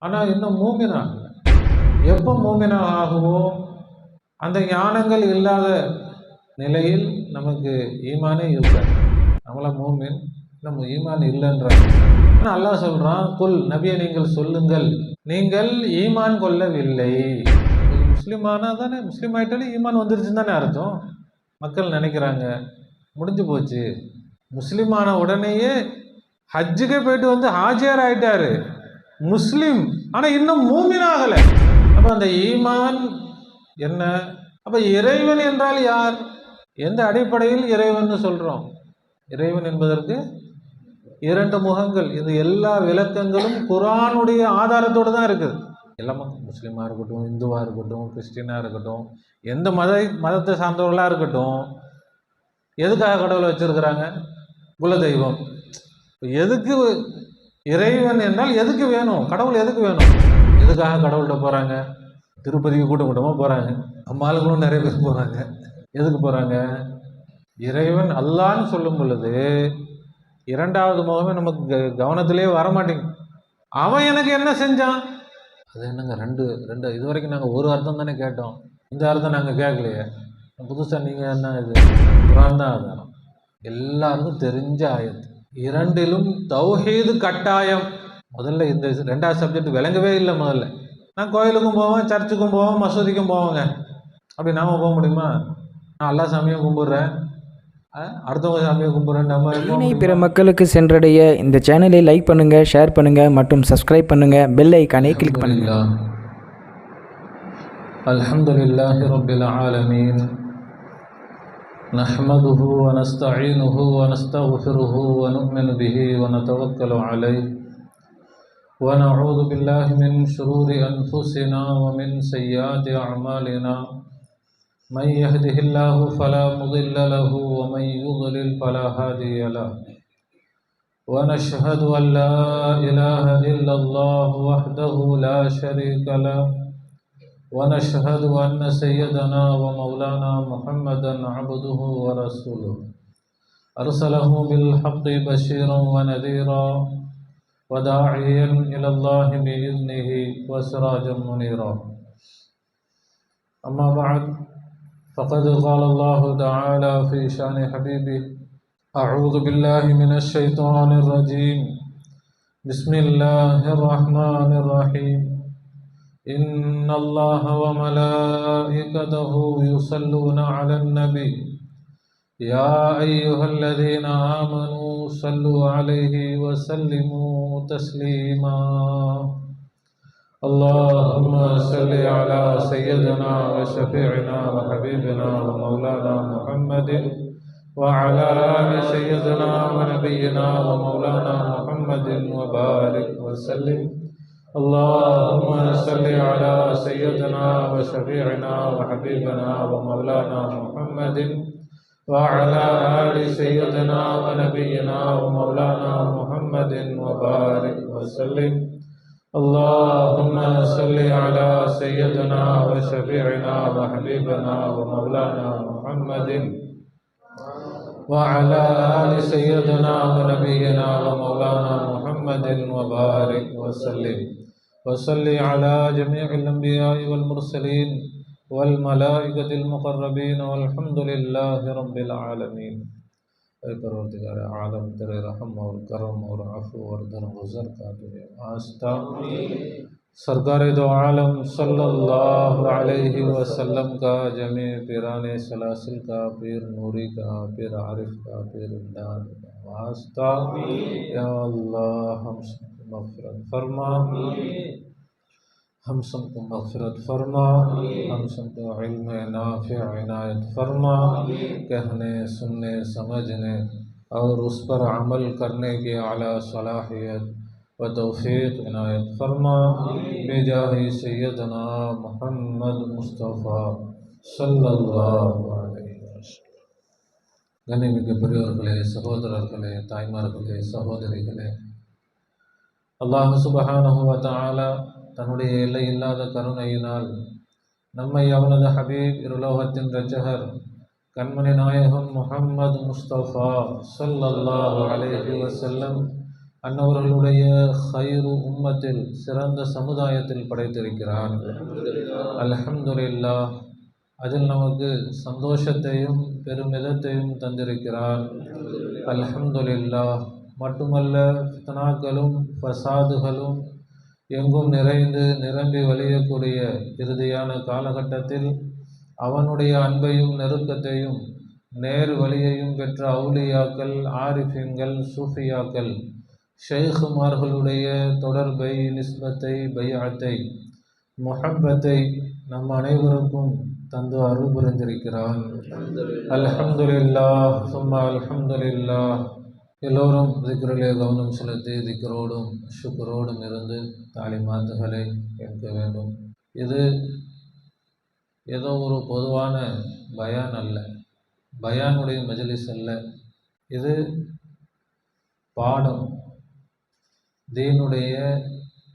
ஆனால் இன்னும் மூமினாக. எப்போ மூமினாக ஆகுவோம்? அந்த ஞானங்கள் இல்லாத நிலையில் நமக்கு ஈமானே இருக்காது. நம்மள மூமின், நம்ம ஈமான் இல்லைன்றாங்க. ஆனால் அல்லாஹ் சொல்கிறான், குல் நபியை நீங்கள் சொல்லுங்கள், நீங்கள் ஈமான் கொள்ளவில்லை. முஸ்லீமானா தானே, முஸ்லீம் ஆகிட்டாலே ஈமான் வந்துருச்சுன்னு தானே அர்த்தம். மக்கள் நினைக்கிறாங்க முடிஞ்சு போச்சு, முஸ்லீமான உடனேயே ஹஜ்ஜுக்கே போயிட்டு வந்து ஹாஜியார் ஆகிட்டாரு முஸ்லீம், ஆனால் இன்னும் மூமினாகலை. அப்போ அந்த ஈமான் என்ன? அப்போ இறைவன் என்றால் யார்? எந்த அடிப்படையில் இறைவன் சொல்கிறோம்? இறைவன் என்பதற்கு இரண்டு முகங்கள். இது எல்லா விளக்கங்களும் குர்ஆனுடைய ஆதாரத்தோடு தான் இருக்குது. எல்லாமே முஸ்லீமாக இருக்கட்டும், இந்துவாக இருக்கட்டும், கிறிஸ்டினாக இருக்கட்டும், எந்த மதத்தை சார்ந்தவர்களாக இருக்கட்டும், எதுக்காக கடவுளை வச்சுருக்கிறாங்க? குலதெய்வம். எதுக்கு இறைவன் என்றால் எதுக்கு வேணும்? கடவுள் எதுக்கு வேணும்? எதுக்காக கடவுள்கிட்ட போகிறாங்க? திருப்பதிக்கு கூட்டமாக போகிறாங்க, அம்மாளுங்களும் நிறைய பேர் போகிறாங்க. எதுக்கு போகிறாங்க? இறைவன் அல்லான்னு சொல்லும் பொழுது இரண்டாவது முகமே நமக்கு கவனத்திலே வரமாட்டேங்குது. அவன் எனக்கு என்ன செஞ்சான்? அது என்னங்க ரெண்டு இது வரைக்கும் நாங்கள் ஒரு அர்த்தம் தானே கேட்டோம், இந்த அர்த்தம் நாங்கள் கேட்கலையே. புதுசாக நீங்கள் என்ன? இது குர்ஆன் தான் ஆதாரம், எல்லாருக்கும் தெரிஞ்ச ஆயத்து. இரண்டிலும் தௌஹீது கட்டாயம். முதல்ல இந்த ரெண்டாவது சப்ஜெக்ட் விளங்கவே இல்லை. முதல்ல நான் கோயிலுக்கும் போவேன், சர்ச்சுக்கும் போவேன், மசூதிக்கும் போவேங்க. அப்படி நாம் போக முடியுமா? நான் எல்லா சாமியும் கும்பிட்றேன், அடுத்தவங்க சாமியை கும்பிட்றேன். நம்ம பிற மக்களுக்கு சென்றடைய இந்த சேனலை லைக் பண்ணுங்கள், ஷேர் பண்ணுங்கள் மற்றும் சப்ஸ்கிரைப் பண்ணுங்கள். பெல் ஐக்கானை கிளிக் பண்ணுங்கள். அல்ஹம்துலில்லாஹி ரப்பில் ஆலமீன். நஹ்மதுஹு வ நஸ்தஈனுஹு வ நஸ்தக்ஃபிருஹு வ நு'மினு பிஹி வ நதவக்கலு அலைஹி வ நஊது பில்லாஹி மின் ஷுரூரி அன்ஃபுஸினா வ மின் ஸய்யிஆத்தி அஅமாலினா. من يهده الله فلا مضل له ومن يضلل فلا هادي له. ونشهد أن لا إله إلا الله وحده لا شريك له. ونشهد أن سيدنا ومولانا محمدا عبده ورسوله أرسله بالحق بشيرا ونذيرا وداعيا إلى الله بإذنه وسراجا منيرا. أما بعد، فقد قال الله تعالى في شان حبيبه: أعوذ بالله من الشيطان الرجيم، بسم الله الرحمن الرحيم. إن الله وملائكته يصلون على النبي يا أيها الذين آمنوا صلوا عليه وسلموا تسليما. اللهم صل على سيدنا وشفيعنا وحبيبنا ومولانا محمد وعلى آل سيدنا ونبينا ومولانا محمد وبارك وسلم. اللهم صل على سيدنا وشفيعنا وحبيبنا ومولانا محمد وعلى آل سيدنا ونبينا ومولانا محمد وبارك وسلم. اللهم صل على سيدنا وشفيعنا وحبيبنا ومولانا محمد وعلى آل سيدنا ونبينا ومولانا محمد وبارك وسلم. وصل على جميع الأنبياء والمرسلين والملائكة المقربين والحمد لله رب العالمين. परवरदिगार आलम तेरे रहम और करम और अफ़ू और दरगुज़र का तुझे वास्ता। सरकार दो आलम सल्लल्लाहु अलैहि वसल्लम का, जमी पीराने सलासिल का, पीर नूरी का, पीर आरिफ का, पीर इमदाद का वास्ता। या अल्लाह हम सबको मग़फ़िरत फरमा, हम सबको मग़फ़िरत फरमा, हम सबको इल्म नाफ़िअ इनायत फरमा, कहने सुनने समझने और उस पर अमल करने की आला सलाहियत व तौफ़ीक़ इनायत फरमा। बेजाही सैयदना मुहम्मद मुस्तफ़ा सल्लल्लाहु अलैहि वसल्लम. கண்ணியமிக்க பெரியவர்களே, சகோதரர்களே, தாய்மார்களே, சகோதரிகளே, அல்லாஹ் சுப்ஹானஹு வ தஆலா தன்னுடைய எல்லை இல்லாத கருணையினால் நம்மை அவனது ஹபீப் இருலோகத்தின் இரட்சகர் கண்மணி நாயகம் முஹம்மது முஸ்தபா ஸல்லல்லாஹு அலைஹி வஸல்லம் அன்னவர்களுடைய ஹைரு உம்மத்தில் சிறந்த சமுதாயத்தில் படைத்திருக்கிறான். அல்ஹம்துலில்லாஹ். அதில் நமக்கு சந்தோஷத்தையும் பெருமிதத்தையும் தந்திருக்கிறான். அல்ஹம்துலில்லாஹ். மட்டுமல்ல, ஃபித்னாக்களும் ஃபசாதுகளும் எங்கும் நிறைந்து நிரம்பி வழியக்கூடிய இறுதியான காலகட்டத்தில் அவனுடைய அன்பையும் நெருக்கத்தையும் நேர் வழியையும் பெற்ற அவுலியாக்கள், ஆரிஃபின்கள், சூஃபியாக்கள், ஷேகுமார்களுடைய தொடர்பை, நிஸ்பத்தை, பைஅத்தை, முஹப்பத்தை நம் அனைவருக்கும் தந்து அருள் புரிந்திருக்கிறான். அல்ஹம்துலில்லாஹ் சும்மா அல்ஹம்துலில்லாஹ். எல்லோரும் திக்ரிலே கவனம் செலுத்தி திக்ரோடும் ஷுக்ரோடும் இருந்து தாலிமாத்துகளை கேட்க வேண்டும். இது ஏதோ ஒரு பொதுவான பயான் அல்ல, பயானுடைய மஜ்லிஸ் அல்ல. இது பாடம், தீனுடைய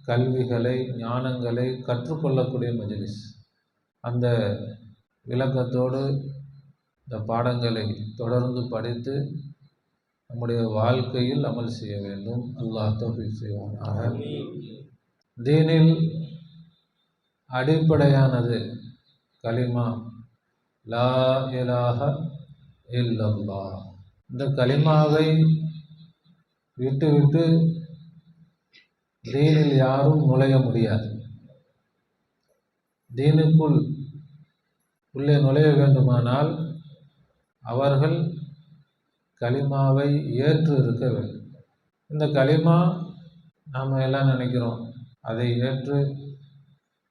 கல்விகளை, ஞானங்களை கற்றுக்கொள்ளக்கூடிய மஜ்லிஸ். அந்த விளக்கத்தோடு இந்த பாடங்களை தொடர்ந்து படித்து நம்முடைய வாழ்க்கையில் அமல் செய்ய வேண்டும். அல்லாஹ் தௌஃபீக் செய்வானாக. தீனில் அடிப்படையானது கலிமா, லா இலாஹ இல்லல்லாஹ். இந்த கலிமாவை விட்டு தீனில் யாரும் நுழைய முடியாது. தீனுக்குள் உள்ளே நுழைய வேண்டுமானால் அவர்கள் கலிமாவை ஏற்று இருக்க வேண்டும். இந்த கலிமா நாம் எல்லாம் நினைக்கிறோம், அதை ஏற்று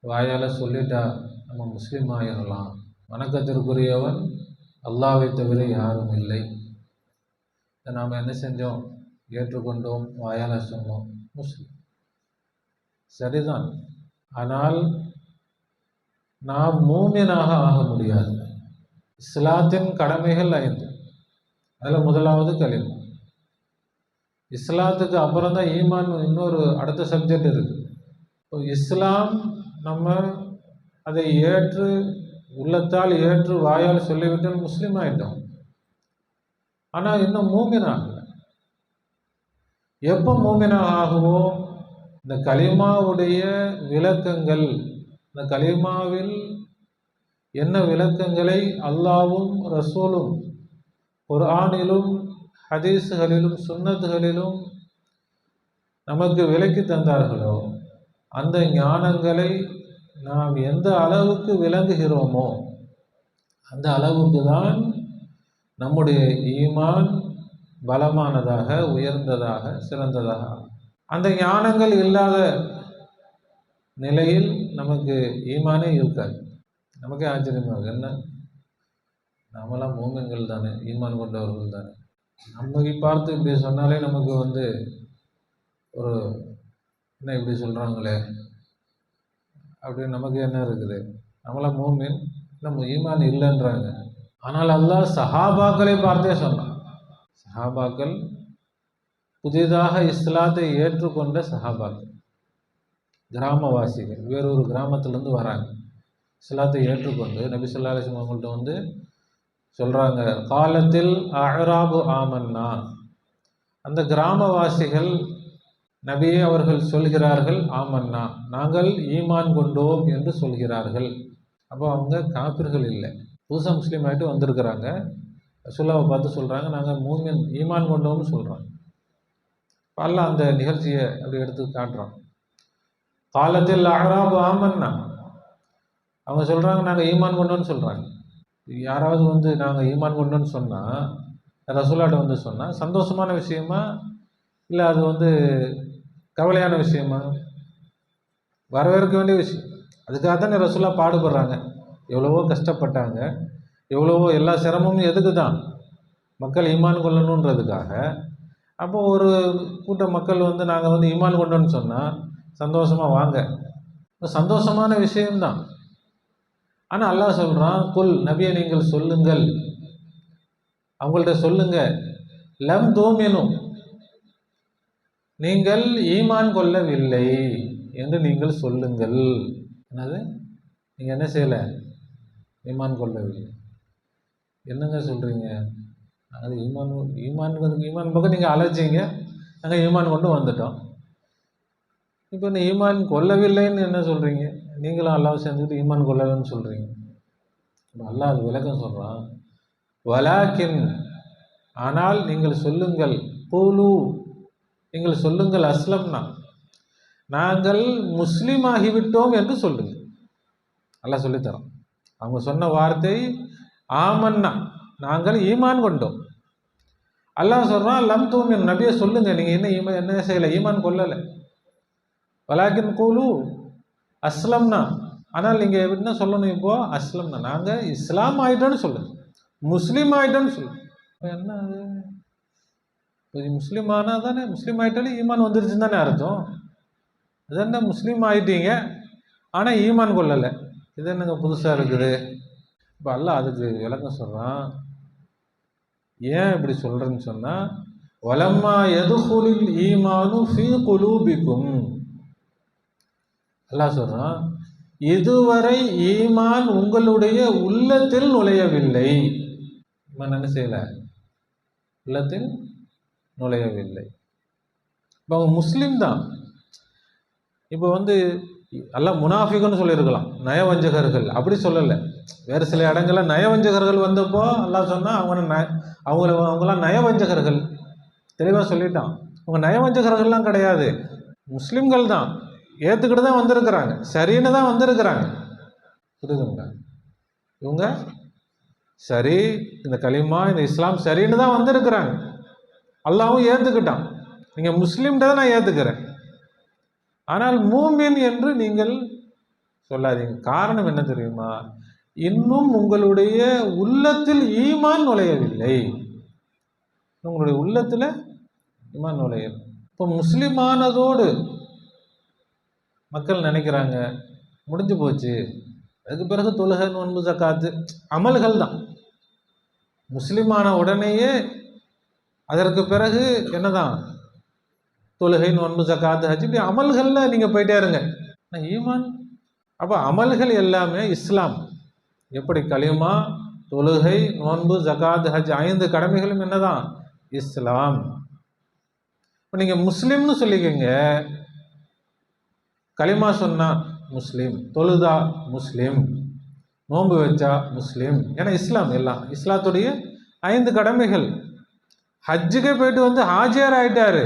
வாயால் சொல்லிட்டா நம்ம முஸ்லீம் ஆயிடலாம். வணக்கத்திற்குரியவன் அல்லாஹ்வை தவிர யாரும் இல்லை. இதை நாம் என்ன செஞ்சோம்? ஏற்றுக்கொண்டோம், வாயால் சொன்னோம், முஸ்லீம். சரிதான். ஆனால் நாம் மூமினாக ஆக முடியாது. இஸ்லாத்தின் கடமைகள் 5. அதில் முதலாவது கலிமா. இஸ்லாத்துக்கு அப்புறம் தான் ஈமான், இன்னொரு அடுத்த சப்ஜெக்ட் இருக்குது. இஸ்லாம் நம்ம அதை ஏற்று உள்ளத்தால் ஏற்று வாயால் சொல்லிவிட்டு முஸ்லீம் ஆகிட்டோம். ஆனால் இன்னும் மூமினாக. எப்போ மூமினாக ஆகுவோம்? இந்த கலிமாவுடைய விளக்கங்கள், இந்த கலிமாவில் என்ன விளக்கங்களை அல்லாவும் ரசூலும் குர்ஆனிலும் ஹதீஸ்களிலும் சுன்னத்துகளிலும் நமக்கு விளக்கி தந்தார்களோ அந்த ஞானங்களை நாம் எந்த அளவுக்கு விளங்குகிறோமோ அந்த அளவுக்கு தான் நம்முடைய ஈமான் பலமானதாக, உயர்ந்ததாக, சிறந்ததாக. அந்த ஞானங்கள் இல்லாத நிலையில் நமக்கு ஈமானே இருக்காது. நமக்கே ஆச்சரியமாக, என்ன நாமெல்லாம் மூமின்கள் தானே, ஈமான் கொண்டவர்கள் தானே, நம்மை பார்த்து இப்படி சொன்னாலே நமக்கு ஒரு என்ன இப்படி சொல்கிறாங்களே அப்படின்னு நமக்கு என்ன இருக்குது? நம்மளாம் மூமின், நம்ம ஈமான் இல்லைன்றாங்க. ஆனால் அல்லாஹ் சஹாபாக்களை பார்த்தே சொன்னான். சஹாபாக்கள் புதிதாக இஸ்லாத்தை ஏற்றுக்கொண்ட சஹாபாக்கள், கிராமவாசிகள், வேறொரு கிராமத்திலேருந்து வராங்க, இஸ்லாத்தை ஏற்றுக்கொண்டு நபி ஸல்லல்லாஹு அலைஹி வஸல்லம் அவங்கள்ட்ட சொல்கிறாங்க, காலத்தில் அஅராபு ஆமன்னா. அந்த கிராமவாசிகள் நபியே அவர்கள் சொல்கிறார்கள், ஆமன்னா, நாங்கள் ஈமான் கொண்டோம் என்று சொல்கிறார்கள். அப்போ அவங்க காபிர்கள் இல்லை, புதுசாக முஸ்லீம் ஆகிட்டு வந்திருக்கிறாங்க. ரசூலுல்லாஹ்வை பார்த்து சொல்கிறாங்க, நாங்கள் மூமின், ஈமான் கொண்டோம்னு சொல்கிறோம். அல்லாஹ் அந்த நிகழ்ச்சியை அப்படி எடுத்து காட்டுறோம். காலத்தில் அஅராபு ஆமன்னா, அவங்க சொல்கிறாங்க நாங்கள் ஈமான் கொண்டோன்னு சொல்கிறாங்க. யாராவது நாங்கள் ஈமான் கொண்டோன்னு சொன்னால், ரசூலுல்லாஹ்ட்ட சொன்னால் சந்தோஷமான விஷயமா இல்லை அது கவலையான விஷயமா? வரவேற்க வேண்டிய விஷயம். அதுக்காக தானே ரசூலுல்லாஹ் பாடுபடுறாங்க. எவ்வளவோ கஷ்டப்பட்டாங்க, எவ்வளவோ எல்லா சிரமமும் எதுக்கு தான்? மக்கள் ஈமான் கொள்ளணுன்றதுக்காக. அப்போ ஒரு கூட்ட மக்கள் நாங்கள் ஈமான் கொண்டோன்னு சொன்னால் சந்தோஷமாக வாங்க, சந்தோஷமான விஷயம்தான். ஆனால் அல்லாஹ் சொல்கிறான், குல், நபியை நீங்கள் சொல்லுங்கள், அவங்கள்ட்ட சொல்லுங்க, லம் தூமினும், நீங்கள் ஈமான் கொள்ளவில்லை என்று நீங்கள் சொல்லுங்கள். என்னது? நீங்கள் என்ன செய்யலை? ஈமான் கொள்ளவில்லை. என்னங்க சொல்கிறீங்க? அது ஈமான் பக்கம் நீங்கள் அழைச்சிங்க, நாங்கள் ஈமான் கொண்டு வந்துட்டோம். இப்போ இந்த ஈமான் கொள்ளவில்லைன்னு என்ன சொல்கிறீங்க? நீங்களும் அல்லாஹ் சேர்ந்துக்கிட்டு ஈமான் கொள்ளலைன்னு சொல்கிறீங்க. அல்லாஹ் அது விளக்கம் சொல்கிறான், வலாக்கின் ஆனால் நீங்கள் சொல்லுங்கள், கூலு நீங்கள் சொல்லுங்கள், அஸ்லம்னா நாங்கள் முஸ்லீம் ஆகிவிட்டோம் என்று சொல்லுங்கள். அல்லாஹ் சொல்லித்தரோம். அவங்க சொன்ன வார்த்தை ஆமன்னா, நாங்கள் ஈமான் கொண்டோம். அல்லாஹ் சொல்கிறான், லம் தூமின், நபியை சொல்லுங்கள், நீங்கள் என்ன செய்யலை, ஈமான் கொள்ளலை. வலாக்கின் கூலு அஸ்லம்னா, ஆனால் நீங்கள் என்ன சொல்லணும், இப்போ அஸ்லம்னா நாங்கள் இஸ்லாம் ஆகிட்டோன்னு சொல்லுங்கள், முஸ்லீம் ஆகிட்டோன்னு சொல்லுங்கள். என்ன அது, முஸ்லீம் ஆனால் தானே, முஸ்லீம் ஆகிட்டாலே ஈமான் வந்துருச்சுன்னு தானே அர்த்தம். அது என்ன முஸ்லீம் ஆகிட்டீங்க ஆனால் ஈமான் கொள்ளலை, இது என்னங்க புதுசாக இருக்குது. இப்போ அல்லாஹ் அதுக்கு விளக்கம் சொல்கிறான். ஏன் இப்படி சொல்கிறேன்னு சொன்னால், வலம்மா யதுகுலில் ஈமானு ஃபீ குலூபிக்கும், அல்லாஹ் சொல்கிறான், இதுவரை ஈமான் உங்களுடைய உள்ளத்தில் நுழையவில்லை. ஈமான் என்ன செய்யலை, உள்ளத்தில் நுழையவில்லை. இப்போ அவங்க முஸ்லீம் தான். இப்போ அல்லாஹ் முனாஃபிக்குன்னு சொல்லியிருக்கலாம், நயவஞ்சகர்கள், அப்படி சொல்லலை. வேறு சில இடங்களில் நயவஞ்சகர்கள் வந்தப்போ அல்லாஹ் சொன்னால் அவங்களாம் நயவஞ்சகர்கள், தெளிவாக சொல்லிட்டான். அவங்க நயவஞ்சகர்கள்லாம் கிடையாது, முஸ்லீம்கள் தான், ஏற்றுக்கிட்டு தான் வந்திருக்கிறாங்க, சரின்னு தான் வந்திருக்கிறாங்க. புரியுதுங்களா? இவங்க சரி, இந்த கலிமா இந்த இஸ்லாம் சரின்னு தான் வந்திருக்கிறாங்க. அல்லாஹ்வும் ஏற்றுக்கிட்டான், நீங்கள் முஸ்லீம்ன்றதை நான் ஏற்றுக்கிறேன், ஆனால் மூமின் என்று நீங்கள் சொல்லாதீங்க. காரணம் என்ன தெரியுமா? இன்னும் உங்களுடைய உள்ளத்தில் ஈமான் நுழையவில்லை. உங்களுடைய உள்ளத்தில் ஈமான் நுழையவில்லை. இப்போ முஸ்லிமானதோடு மக்கள் நினைக்கிறாங்க முடிஞ்சு போச்சு, அதுக்கு பிறகு தொழுகை, நோன்பு, ஜக்காத்து அமல்கள் தான். முஸ்லிமான உடனேயே அதற்கு பிறகு என்னதான், தொழுகை, நோன்பு, ஜக்காத்து, ஹஜ், இப்படி அமல்களில் நீங்கள் போயிட்டே இருங்க. ஈமான், அப்போ அமல்கள் எல்லாமே இஸ்லாம். எப்படி கலிமா, தொழுகை, நோன்பு, ஜக்காத், ஹஜ் 5 கடமைகளும் என்னதான், இஸ்லாம். இப்போ நீங்கள் முஸ்லீம்னு சொல்லிக்கங்க, கலிமா சொன்னா முஸ்லீம், தொழுதா முஸ்லீம், நோன்பு வச்சா முஸ்லீம், ஏன்னா இஸ்லாம் எல்லாம் இஸ்லாத்துடைய 5 கடமைகள். ஹஜ்ஜுக்கே போயிட்டு ஹாஜியார் ஆயிட்டாரு,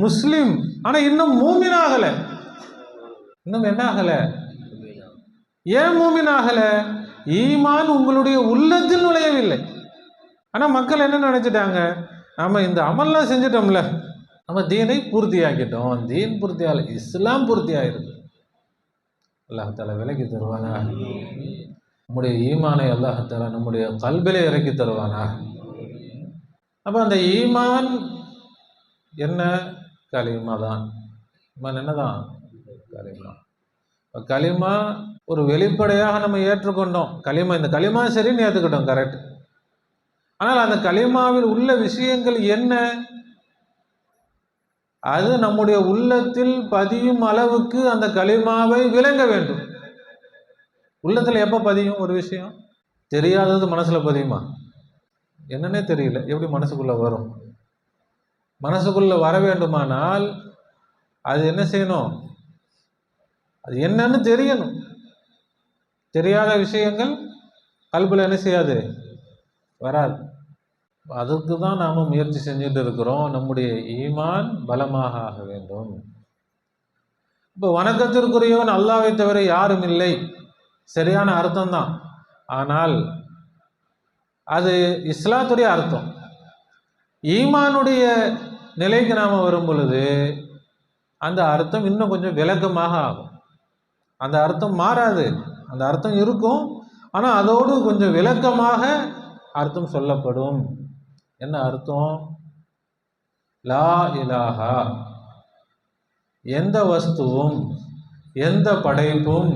முஸ்லீம், ஆனால் இன்னும் மூமின் ஆகலை. இன்னும் என்ன ஆகலை? ஏன் மூமின் ஆகலை? ஈமான் உங்களுடைய உள்ளத்தில் நுழையவில்லை. ஆனால் மக்கள் என்ன நினைச்சிட்டாங்க, நம்ம இந்த அமல்லாம் செஞ்சிட்டோம்ல, நம்ம தீனை பூர்த்தியாக்கிட்டோம், தீன் பூர்த்தியாகல, இஸ்லாம் பூர்த்தி ஆயிருக்கு. அல்லாஹால விலக்கி தருவானா, நம்முடைய ஈமானை அல்லாஹால நம்முடைய கல்பிலே இறக்கி தருவானா. அப்போ அந்த ஈமான் என்ன? கலிமா தான். ஈமான் என்னதான்? கலிமா. கலிமா ஒரு வெளிப்படையாக நம்ம ஏற்றுக்கொண்டோம், கலிமா, இந்த கலிமா சரின்னு ஏற்றுக்கிட்டோம், கரெக்ட். ஆனால் அந்த கலிமாவில் உள்ள விஷயங்கள் என்ன, அது நம்முடைய உள்ளத்தில் பதியும் அளவுக்கு அந்த கலிமாவை விளங்க வேண்டும். உள்ளத்தில் எப்போ பதியும் ஒரு விஷயம்? தெரியாதது மனசுல பதியுமா? என்னன்னே தெரியல, எப்படி மனசுக்குள்ள வரும்? மனசுக்குள்ள வர வேண்டுமானால் அது என்ன செய்யணும்? அது என்னன்னு தெரியணும். தெரியாத விஷயங்கள் கல்புல என்ன செய்யாது, வராது. அதுக்கு தான் நாம் முயற்சி செஞ்சுட்டு இருக்கிறோம். நம்முடைய ஈமான் பலமாக ஆக வேண்டும். இப்போ வணக்கத்திற்குரியவன் அல்லாஹ்வை தவிர யாரும் இல்லை, சரியான அர்த்தம் தான். ஆனால் அது இஸ்லாத்துடைய அர்த்தம். ஈமானுடைய நிலைக்கு நாம் வரும் பொழுது அந்த அர்த்தம் இன்னும் கொஞ்சம் விளக்கமாக ஆகும். அந்த அர்த்தம் மாறாது, அந்த அர்த்தம் இருக்கும், ஆனால் அதோடு கொஞ்சம் விளக்கமாக அர்த்தம் சொல்லப்படும். என்ன அர்த்தம்? லா இலாஹா, எந்த வஸ்துவும் எந்த படைப்பும்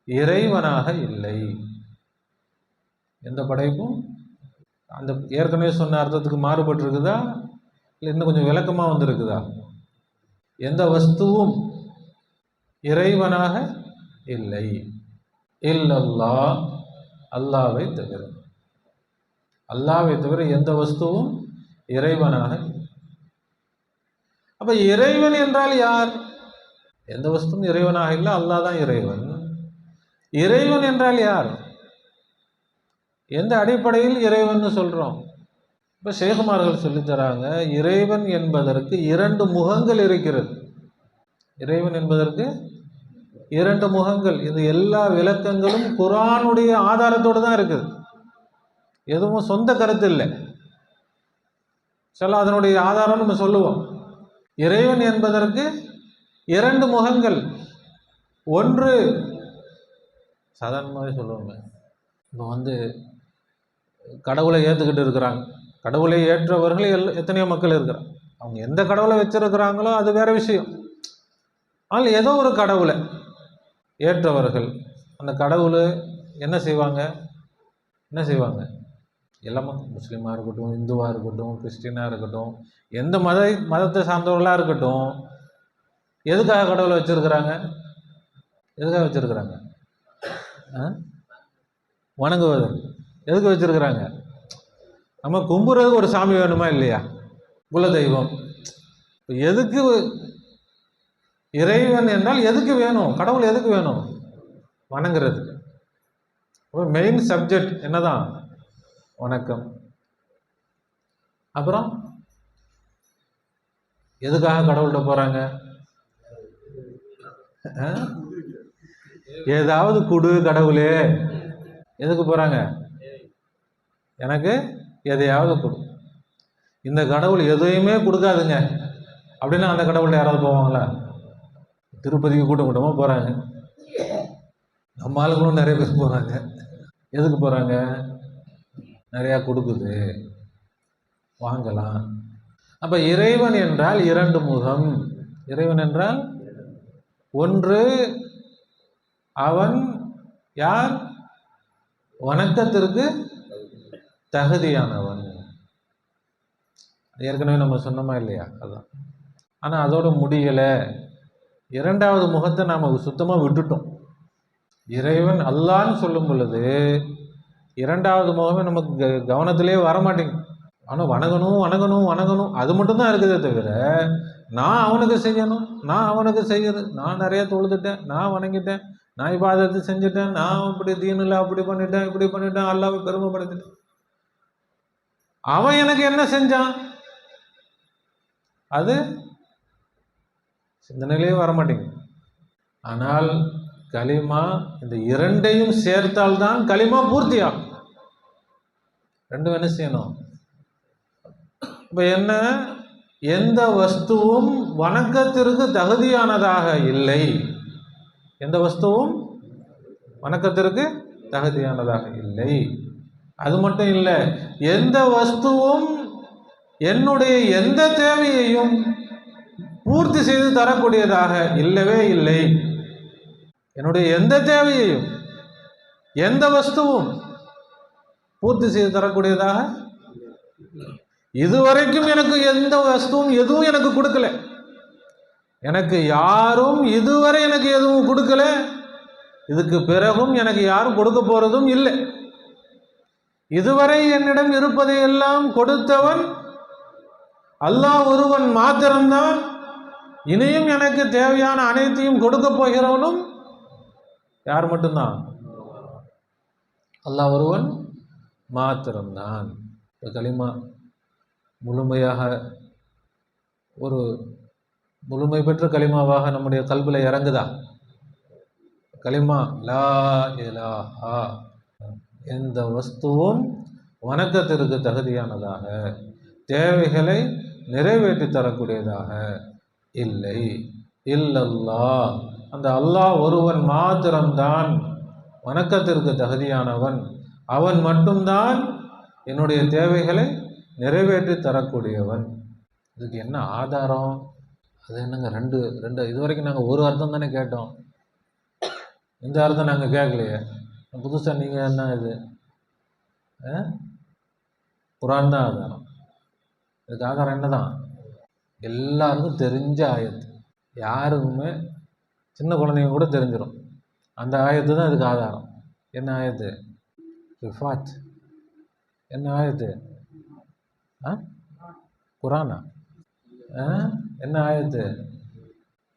இறைவனாக இல்லை. எந்த படைப்பும் அந்த ஏற்கனவே சொன்ன அர்த்தத்துக்கு மாறுபட்டு இருக்குதா, இல்லை இன்னும் கொஞ்சம் விளக்கமாக வந்திருக்குதா? எந்த வஸ்துவும் இறைவனாக இல்லை, இல்லல்லாஹ், அல்லாஹ்வை தவிர. அல்லாஹ்வை தவிர எந்த வஸ்துவும் இறைவனாக இல்லை. அப்போ இறைவன் என்றால் யார்? எந்த வஸ்துவும் இறைவனாக இல்லை, அல்லாஹ் தான் இறைவன். இறைவன் என்றால் யார்? எந்த அடிப்படையில் இறைவன் சொல்கிறோம்? இப்போ ஷேகுமார்கள் சொல்லித்தராங்க, இறைவன் என்பதற்கு 2 முகங்கள் இருக்கிறது. இறைவன் என்பதற்கு 2 முகங்கள். இது எல்லா விளக்கங்களும் குர்ஆனுடைய ஆதாரத்தோடு தான் இருக்குது, எதுவும் சொந்த கருத்து இல்லை. சில அதனுடைய ஆதாரம் நம்ம சொல்லுவோம். இறைவன் என்பதற்கு 2 முகங்கள். ஒன்று சாதாரணமாகவே சொல்லுவாங்க, இப்போ கடவுளை ஏற்றுக்கிட்டு இருக்கிறாங்க. கடவுளை ஏற்றவர்கள் எத்தனையோ மக்கள் இருக்கிறாங்க. அவங்க எந்த கடவுளை வச்சிருக்கிறாங்களோ அது வேற விஷயம். ஆனால் ஏதோ ஒரு கடவுளை ஏற்றவர்கள், அந்த கடவுள் என்ன செய்வாங்க? எல்லாமே முஸ்லீமாக இருக்கட்டும், இந்துவாக இருக்கட்டும், கிறிஸ்டினாக இருக்கட்டும், எந்த மதத்தை சார்ந்தவர்களாக இருக்கட்டும், எதுக்காக கடவுளை வச்சுருக்கிறாங்க? வணங்குவது. எதுக்கு வச்சுருக்கிறாங்க? நம்ம கும்புறதுக்கு ஒரு சாமி வேணுமா இல்லையா? குலதெய்வம். எதுக்கு இறைவன் என்றால் எதுக்கு வேணும்? கடவுள் எதுக்கு வேணும்? வணங்குறதுக்கு. மெயின் சப்ஜெக்ட் என்னதான்? வணக்கம். அப்புறம் எதுக்காக கடவுள்கிட்ட போகிறாங்க? ஏதாவது கொடு கடவுளே. எதுக்கு போகிறாங்க? எனக்கு எதையாவது கொடு. இந்த கடவுள் எதையுமே கொடுக்காதுங்க அப்படின்னா அந்த கடவுள்கிட்ட யாராவது போவாங்களா? திருப்பதிக்கு கூட்டமாக போகிறாங்க, நம்ம ஆளுங்களும் நிறைய பேர் போகிறாங்க. எதுக்கு போகிறாங்க? நிறையா கொடுக்குது, வாங்கலாம். அப்போ இறைவன் என்றால் 2 முகம். இறைவன் என்றால் ஒன்று, அவன் யார்? வணக்கத்திற்கு தகுதியானவன். ஏற்கனவே நம்ம சொன்னோமா இல்லையா? அதான். ஆனால் அதோட முடியலை. 2வது முகத்தை நாம் சுத்தமாக விட்டுட்டோம். இறைவன் அல்லான்னு சொல்லும் பொழுது 2வது முகமே நமக்கு கவனத்திலே வரமாட்டேங்குது. ஆனால் வணங்கணும் அது மட்டும்தான் இருக்குதே தவிர, நான் அவனுக்கு செய்யணும், நான் அவனுக்கு செய்யறது, நான் நிறைய தொழுதுட்டேன், நான் வணங்கிட்டேன், நான் இபாதத்து செஞ்சுட்டேன், நான் இப்படி தீனில் அப்படி பண்ணிட்டேன், இப்படி பண்ணிட்டேன், அல்லாஹ்வை பெருமைப்படுத்திட்டேன். அவன் எனக்கு என்ன செஞ்சான்? அது சிந்தனையிலே வரமாட்டேங்குது. ஆனால் கலிமா இந்த 2ஐயும் சேர்த்தால்தான் கலிமா பூர்த்தியாகும். 2 என்ன செய்யணும்? இப்போ என்ன? எந்த வஸ்துவும் வணக்கத்திற்கு தகுதியானதாக இல்லை. எந்த வஸ்துவும் வணக்கத்திற்கு தகுதியானதாக இல்லை. அது மட்டும் இல்லை, எந்த வஸ்துவும் என்னுடைய எந்த தேவையையும் பூர்த்தி செய்து தரக்கூடியதாக இல்லவே இல்லை. என்னுடைய எந்த தேவையையும் எந்த வஸ்துவும் பூர்த்தி செய்து தரக்கூடியதாக இதுவரைக்கும் எனக்கு எந்த வஸ்துவும் எதுவும் எனக்கு கொடுக்கல. எனக்கு யாரும் இதுவரை எனக்கு எதுவும் கொடுக்கல. இதுக்கு பிறகும் எனக்கு யாரும் கொடுக்க போறதும் இல்லை. இதுவரை என்னிடம் இருப்பதையெல்லாம் கொடுத்தவன் அல்லாஹ் ஒருவன் மாத்திரம்தான். இனியும் எனக்கு தேவையான அனைத்தையும் கொடுக்க போகிறவனும் யார் மட்டும்தான்? அல்லாஹ் ஒருவன் மாத்திரம்தான். கலிமா முழுமையாக ஒரு முழுமை பெற்ற கலிமாவாக நம்முடைய கல்வியில் இறங்குதா? கலிமா லா இலாஹா, எந்த வஸ்துவும் வணக்கத்திற்கு தகுதியானதாக, தேவைகளை நிறைவேற்றி தரக்கூடியதாக இல்லை. இல்லல்லாஹ், அந்த அல்லாஹ் ஒருவன் மாத்திரம்தான் வணக்கத்திற்கு தகுதியானவன். அவன் மட்டும்தான் என்னுடைய தேவைகளை நிறைவேற்றி தரக்கூடியவன். இதுக்கு என்ன ஆதாரம்? அது என்னங்க? ரெண்டு இதுவரைக்கும் நாங்கள் ஒரு அர்த்தம் தானே கேட்டோம். இந்த அர்த்தம் நாங்கள் கேட்கலையே. புதுசாக நீங்கள் என்ன இது? குர்ஆன் தான் ஆதாரம். இதுக்கு ஆதாரம் என்ன தான்? எல்லாருக்கும் தெரிஞ்ச ஆயத்து, யாருக்குமே சின்ன குழந்தைங்க கூட தெரிஞ்சிடும். அந்த ஆயத்து தான் இதுக்கு ஆதாரம். என்ன ஆயத்து? ரிஃபாத். என்ன ஆயத்து? குர்ஆனா? என்ன ஆயத்து?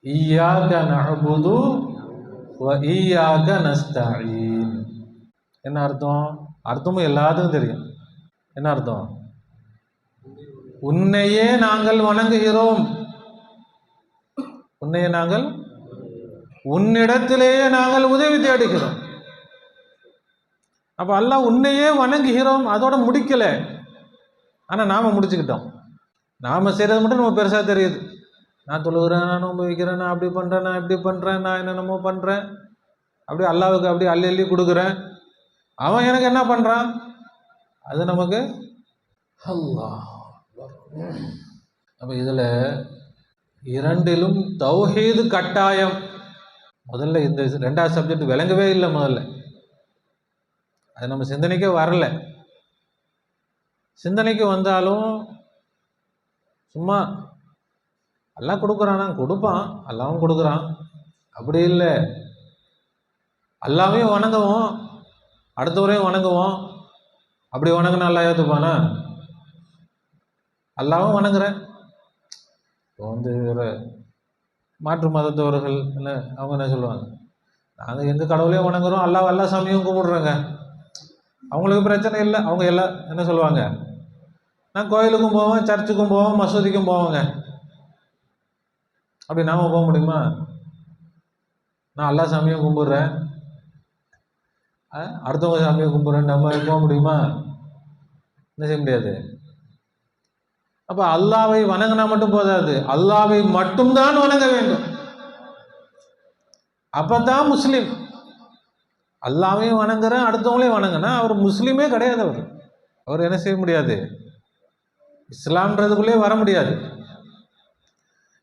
ஈயாக நஅபுது வ ஈயாக நஸ்தஈன். என்ன அர்த்தம்? அர்த்தமும் எல்லாத்துக்கும் தெரியும். என்ன அர்த்தம்? உன்னையே நாங்கள் வணங்குகிறோம், உன்னையே நாங்கள், உன்னிடத்திலேயே நாங்கள் உதவி தேடுகிறோம். அப்ப அல்லாஹ் உன்னையே வணங்குகிறோம் அதோட முடிக்கல. ஆனா நாம முடிச்சுக்கிட்டோம். நாம செய்யறது மட்டும் நம்ம பெருசா தெரியுது. நான் தொழுகிறேன், நான் நோன்பு வைக்கிறேன், நான் அப்படி பண்றேன், நான் இப்படி பண்றேன், நான் என்னென்னமோ பண்றேன், அப்படி அல்லாவுக்கு அப்படி அள்ளி அள்ளி கொடுக்குறேன். அவன் எனக்கு என்ன பண்றான் அது நமக்கு அல்லாஹ். அப்ப இதுல இரண்டிலும் தௌஹீது கட்டாயம். முதல்ல இந்த ரெண்டாவது சப்ஜெக்ட் விளங்கவே இல்லை. முதல்ல அது நம்ம சிந்தனைக்கே வரல. சிந்தனைக்கு வந்தாலும் சும்மா எல்லாம் கொடுக்குறானா, கொடுப்பான், அல்லாவும் கொடுக்குறான், அப்படி இல்லை. அல்லாவையும் வணங்குவோம், அடுத்தவரையும் வணங்குவோம். அப்படி வணங்கினா அல்லா ஏற்றுப்பானா? அல்லாவும் வணங்குறேன். இப்போ ஒரு மாற்று மதத்தவர்கள் என்ன, அவங்க என்ன சொல்லுவாங்க, நாங்கள் எங்கள் கடவுளையும் வணங்குறோம், அல்லாஹ் எல்லா சாமியும் கும்பிடுறோங்க. அவங்களுக்கு பிரச்சனை இல்லை. அவங்க எல்லாம் என்ன சொல்லுவாங்க, நான் கோயிலுக்கும் போவேன், சர்ச்சுக்கும் போவேன், மசூதிக்கும் போவேங்க. அப்படி நாம போக முடியுமா? நான் எல்லா சாமியும் கும்பிடுறேன், அடுத்தவங்க சாமியை கும்பிடுறேன், நம்ம போக முடியுமா? என்ன செய்ய முடியாது. அப்ப அல்லாவை வணங்கினா மட்டும் போதாது, அல்லாவை மட்டும்தான் வணங்க வேண்டும். அப்பதான் முஸ்லிம். அல்லாவையும் வணங்குறேன், அடுத்தவங்களையும் வணங்கினா அவர் முஸ்லீமே கிடையாது. அவர் என்ன செய்ய முடியாது, இஸ்லாம்ன்றதுக்குள்ளே வர முடியாது.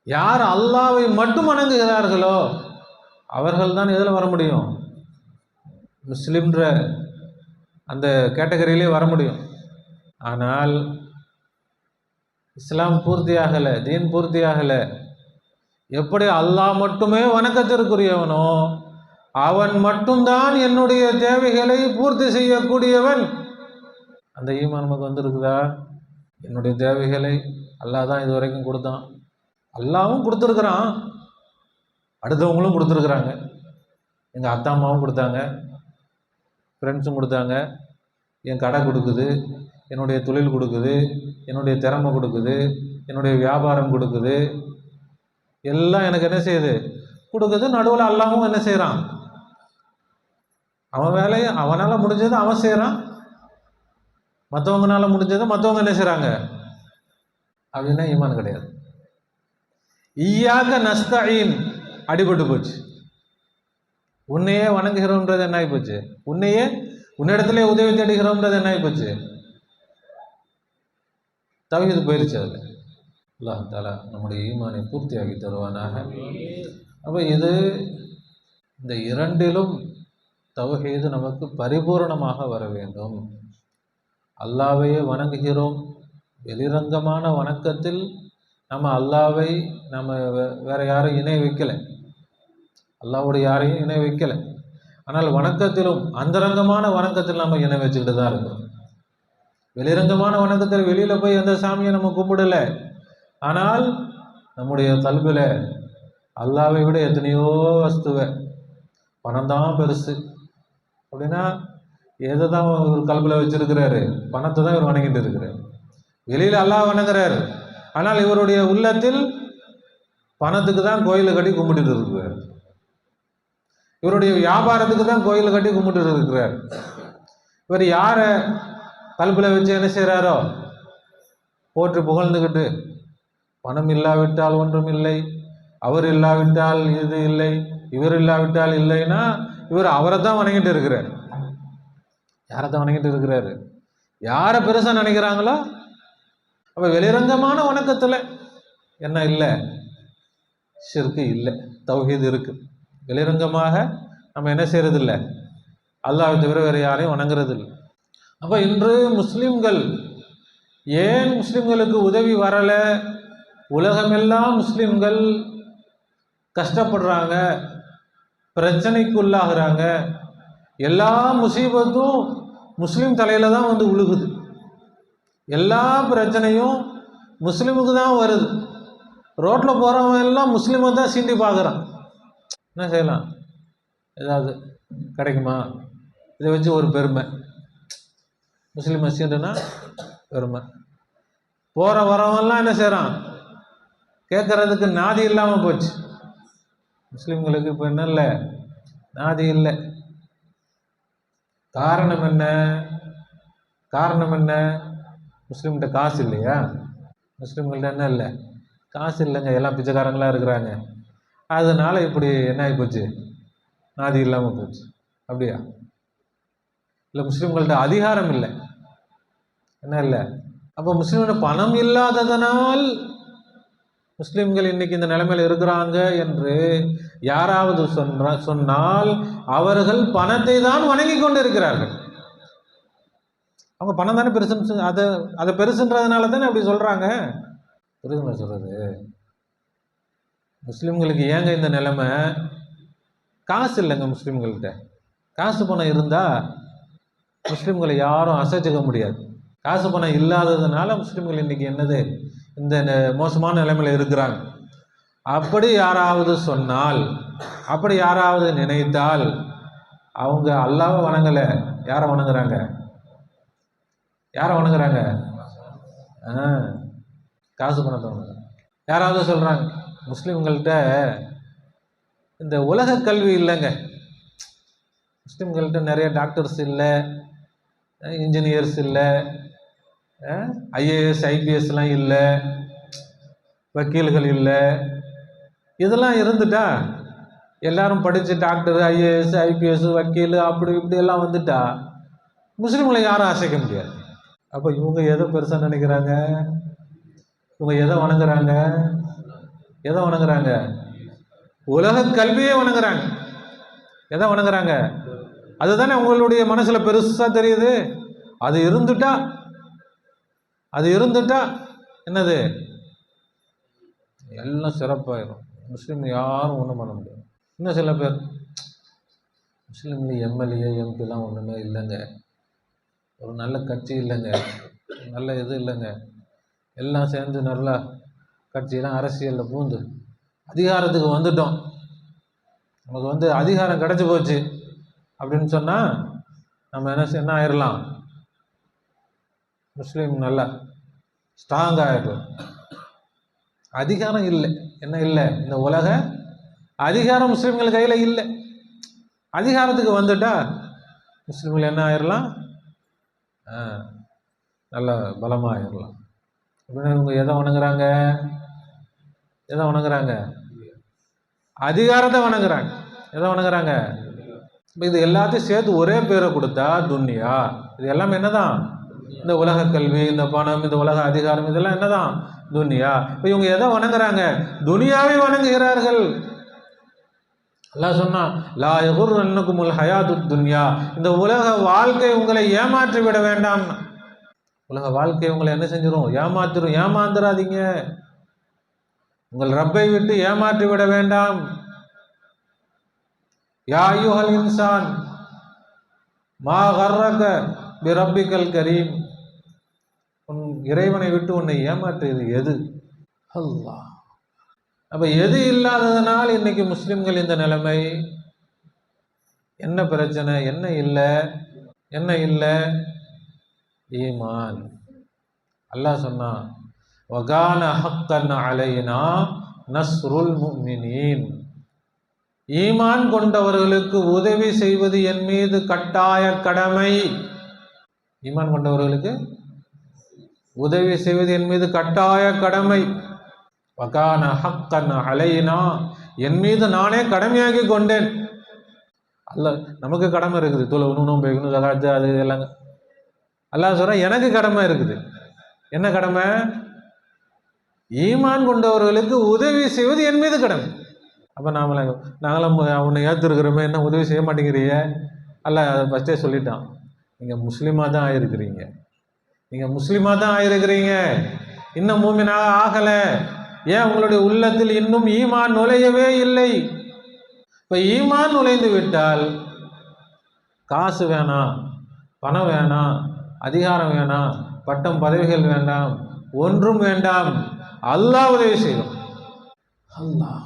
யார் அல்லாவை மட்டும் வணங்குகிறார்களோ அவர்கள் தான் இதில் வர முடியும், முஸ்லிம்ன்ற அந்த கேட்டகரியிலே வர முடியும். ஆனால் இஸ்லாம் பூர்த்தியாகலை, தீன் பூர்த்தியாகலை. எப்படி அல்லாஹ் மட்டுமே வணக்கத்திற்குரியவனோ அவன் மட்டும்தான் என்னுடைய தேவைகளை பூர்த்தி செய்யக்கூடியவன். அந்த ஈமான் நமக்கு வந்திருக்குதா? என்னுடைய தேவைகளை அல்லாஹ் தான் இது வரைக்கும் கொடுத்தான். அல்லாவும் கொடுத்துருக்குறான், அடுத்தவங்களும் கொடுத்துருக்குறாங்க. எங்கள் அத்தா அம்மாவும் கொடுத்தாங்க, ஃப்ரெண்ட்ஸும் கொடுத்தாங்க, என் கடை கொடுக்குது, என்னுடைய தொழில் கொடுக்குது, என்னுடைய திறமை கொடுக்குது, என்னுடைய வியாபாரம் கொடுக்குது, எல்லாம் எனக்கு என்ன செய்யுது, கொடுக்குது. நடுவில் அல்லாவும் என்ன செய்கிறான், அவன் வேலையை அவனால் முடிஞ்சது அவன் செய்கிறான், மற்றவங்களால முடிஞ்சதை மற்றவங்க என்ன செய்கிறாங்க. அப்படின்னா ஈமான் கிடையாது. ஈயாக நஸ்தஈன் அடிபட்டு போச்சு. உன்னையே வணங்குகிறோம்ன்றது என்ன ஆகி போச்சு, உன்னையே உன்னிடத்திலே உதவி தேடுகிறோம்ன்றது என்ன ஆகி போச்சு, தௌஹீது போயிருச்சு. அதில் அல்லாஹ் தஆலா நம்முடைய ஈமானை பூர்த்தியாகி தருவானாக. அப்போ இந்த இரண்டிலும் தௌஹீது நமக்கு பரிபூர்ணமாக வர வேண்டும். அல்லாஹ்வையே வணங்குகிறோம், வெளிரங்கமான வணக்கத்தில் நம்ம அல்லாஹ்வை நம்ம வேற யாரும் இணை வைக்கலை, அல்லாஹ்வுடைய யாரையும் இணை வைக்கலை. ஆனால் வணக்கத்திலும் அந்தரங்கமான வணக்கத்தில் நம்ம இணை வச்சுக்கிட்டு தான் இருக்கோம். வெளிரங்கமான வணக்கத்தில் வெளியில் போய் எந்த சாமியை நம்ம கும்பிடலை, ஆனால் நம்முடைய கல்பில் அல்லாஹ்வை விட எத்தனையோ வஸ்துவை, பணம் தான் பெருசு அப்படின்னா எதை தான் ஒரு கல்பில் வச்சிருக்கிறாரு, பணத்தை தான் இவர் வணங்கிட்டு இருக்கிறார். வெளியில் அல்லாஹ் வணங்குறாரு, ஆனால் இவருடைய உள்ளத்தில் பணத்துக்கு தான் கோயிலை கட்டி கும்பிட்டு இருக்கிறார். இவருடைய வியாபாரத்துக்கு தான் கோயிலை கட்டி கும்பிட்டு இருக்கிறார். இவர் யாரை கல்பில் வச்சு என்ன செய்கிறாரோ போற்றி புகழ்ந்துக்கிட்டு, பணம் இல்லாவிட்டால் ஒன்றும் இல்லை, அவர் இல்லாவிட்டால் இது இல்லை, இவர் இல்லாவிட்டால் இல்லைன்னா இவர் அவரை தான் வணங்கிட்டு இருக்கிறார். யாரை தான் வணங்கிட்டு இருக்கிறாரு, யாரை பெருசாக நினைக்கிறாங்களோ. அப்போ வெளிரங்கமான வணக்கத்தில் என்ன இல்லை, ஷிர்கு இல்லை, தௌஹீது இருக்கு. வெளிரங்கமாக நம்ம என்ன செய்யறது இல்லை, அல்லாஹ்வை தவிர வேறு யாரையும் வணங்குறது இல்லை. அப்போ இன்று முஸ்லிம்கள் ஏன் முஸ்லிம்களுக்கு உதவி வரலை, உலகமெல்லாம் முஸ்லிம்கள் கஷ்டப்படுறாங்க, பிரச்சனைக்குள்ளாகிறாங்க, எல்லா முசீபத்தும் முஸ்லீம் தலையில தான் வந்து விழுகுது, எல்லா பிரச்சனையும் முஸ்லீமுக்கு தான் வருது. ரோட்டில் போகிறவன் எல்லாம் முஸ்லீமை தான் சீண்டி பார்க்குறான். என்ன செய்யலாம்? ஏதாவது கிடைக்குமா? இதை வச்சு ஒரு பெருமை, முஸ்லீமை சீண்டுனா பெருமை. போகிற வரவெல்லாம் என்ன செய்கிறான்? கேட்குறதுக்கு நாதி இல்லாமல் போச்சு. முஸ்லீம்களுக்கு இப்போ என்ன இல்லை? நாதி இல்லை. காரணம் என்ன? காரணம் என்ன? முஸ்லீம்கிட்ட காசு இல்லையா? முஸ்லீம்கள்ட்ட என்ன இல்லை? காசு இல்லைங்க, எல்லாம் பிச்சைக்காரங்களாக இருக்கிறாங்க. அதனால இப்படி என்ன ஆகி போச்சு? நாதி இல்லாமல் போச்சு. அப்படியா? இல்லை, முஸ்லீம்கள்ட்ட அதிகாரம் இல்லை. என்ன இல்லை? அப்போ முஸ்லீம்கிட்ட பணம் இல்லாததனால் முஸ்லீம்கள் இன்னைக்கு இந்த நிலைமையில் இருக்கிறாங்க என்று யாராவது சொன்னால் அவர்கள் பணத்தை தான் வணங்கி கொண்டு இருக்கிறார்கள். அவங்க பணம் தானே பெருசுன்னு அதை பெருசுன்றதுனால தானே அப்படி சொல்கிறாங்க. புரியுதுங்களா சொல்கிறது? முஸ்லீம்களுக்கு ஏங்க இந்த நிலைமை? காசு இல்லைங்க முஸ்லீம்கள்கிட்ட. காசு பணம் இருந்தால் முஸ்லீம்களை யாரும் அசைச்சிக்க முடியாது. காசு பணம் இல்லாததுனால முஸ்லீம்கள் இன்னைக்கு என்னது இந்த மோசமான நிலைமையில் இருக்கிறாங்க. அப்படி யாராவது சொன்னால், அப்படி யாராவது நினைத்தால் அவங்க அல்லாஹ்வை வணங்கலை. யாரை வணங்குறாங்க? யாரை வணங்குறாங்க? காசு பணத்தை வணங்குறாங்க. யாராவது சொல்கிறாங்க முஸ்லீம்கள்கிட்ட இந்த உலக கல்வி இல்லைங்க, முஸ்லீம்கள்கிட்ட நிறைய டாக்டர்ஸ் இல்லை, இன்ஜினியர்ஸ் இல்லை, ஐஏஎஸ் ஐபிஎஸ்லாம் இல்லை, வக்கீல்கள் இல்லை. இதெல்லாம் இருந்துட்டா, எல்லாரும் படித்து டாக்டர் ஐஏஎஸ் ஐபிஎஸ் வக்கீல் அப்படி இப்படி எல்லாம் வந்துட்டா முஸ்லீம்களை யாரும் அசைக்க முடியாது. அப்போ இவங்க எதை பெருசாக நினைக்கிறாங்க? இவங்க எதை வணங்குறாங்க? எதை வணங்குறாங்க? உலக கல்வியே வணங்குறாங்க. எதை வணங்குறாங்க? அதுதானே உங்களுடைய மனசில் பெருசாக தெரியுது. அது இருந்துட்டா என்னது? எல்லாம் சிறப்பாயிரும். முஸ்லீம் யாரும் ஒன்றும் பண்ண முடியாது. இன்னும் சில பேர் முஸ்லீம்ல எம்எல்ஏ எம்பிலாம் ஒன்றுமே இல்லைங்க, ஒரு நல்ல கட்சி இல்லைங்க, நல்ல இது இல்லைங்க, எல்லாம் சேர்ந்து நல்லா கட்சியெல்லாம் அரசியலில் பூந்து அதிகாரத்துக்கு வந்துட்டோம், நமக்கு அதிகாரம் கிடச்சி போச்சு அப்படின்னு சொன்னால் நம்ம என்ன ஆயிடலாம்? முஸ்லீம் நல்லா ஸ்ட்ராங் ஆகிடும். அதிகாரம் இல்லை. என்ன இல்லை? இந்த உலக அதிகாரம் முஸ்லீம்கள் கையில் இல்லை. அதிகாரத்துக்கு வந்துட்டா முஸ்லீம்கள் என்ன ஆயிடலாம்? நல்ல பலமாக ஆயிடலாம். அப்படின்னு இவங்க எதை வணங்குறாங்க? எதை வணங்குறாங்க? அதிகாரத்தை வணங்குறாங்க. எதை வணங்குறாங்க? இப்போ இது எல்லாத்தையும் சேர்த்து ஒரே பேரை கொடுத்தா துன்யா. இது எல்லாமே என்னதான்? இந்த உலக கல்வி, இந்த பணம், இந்த உலக அதிகாரம், இதெல்லாம் என்னதான்? துன்யா. இப்போ இவங்க எதை வணங்குறாங்க? துனியாவை வணங்குகிறார்கள். அல்லாஹ் சொன்னா, லா யகுர்ரன்னகுமுல் ஹயாத்துத் துன்யா, இந்த உலக வாழ்க்கை உங்களை ஏமாற்றி விட வேண்டாம். உலக வாழ்க்கை உங்களை என்ன செஞ்சிடும்? ஏமாத்திரும். ஏமாந்துடாதீங்க. உங்கள் ரப்பை விட்டு ஏமாற்றி விட வேண்டாம். யா அய்யுஹல் இன்சான் மா கர்ரக பிரப்பிக்கல் கரீம், உன் இறைவனை விட்டு உன்னை ஏமாற்றியது எது? அல்லாஹ். அப்ப எது இல்லாததனால் இன்னைக்கு முஸ்லிம்கள் இந்த நிலைமை. என்ன பிரச்சனை? என்ன இல்லை? என்ன இல்லை? ஈமான். அல்லாஹ் சொன்னான், வகான ஹக்கன் அலைனா நஸ்ருல் முஃமினீன், ஈமான் கொண்டவர்களுக்கு உதவி செய்வது என் மீது கட்டாய கடமை. ஈமான் கொண்டவர்களுக்கு உதவி செய்வது என் மீது கட்டாய கடமை. வகான ஹக்கன் அலைனா, என் மீது நானே கடமையாக்கி கொண்டேன். அல்ல, நமக்கு கடமை இருக்குது, தொழுவணும் போய்க்கணும் ஜகாத்து அது எல்லாங்க. அல்லாஹ் சொல்றான், எனக்கு கடமை இருக்குது. என்ன கடமை? ஈமான் கொண்டவர்களுக்கு உதவி செய்வது என் மீது கடமை. அப்போ நாங்களாம் உன்னை ஏற்றுருக்கிறோமே, என்ன உதவி செய்ய மாட்டேங்கிறிய? அல்லாஹ் அதை ஃபஸ்ட்டே சொல்லிட்டான், நீங்கள் முஸ்லீமாக தான் ஆகிருக்கிறீங்க, நீங்கள் முஸ்லீமாக தான் ஆகிருக்கிறீங்க, இன்னும் மூமினாக ஆகலை. ஏன்? உங்களுடைய உள்ளத்தில் இன்னும் ஈமான் நுழையவே இல்லை. இப்போ ஈமான் நுழைந்து விட்டால் காசு வேணாம், பணம் வேணாம், அதிகாரம் வேணாம், பட்டம் பதவிகள் வேண்டாம், ஒன்றும் வேண்டாம். அல்லாஹ் உதவி செய்யும். அல்லாஹ்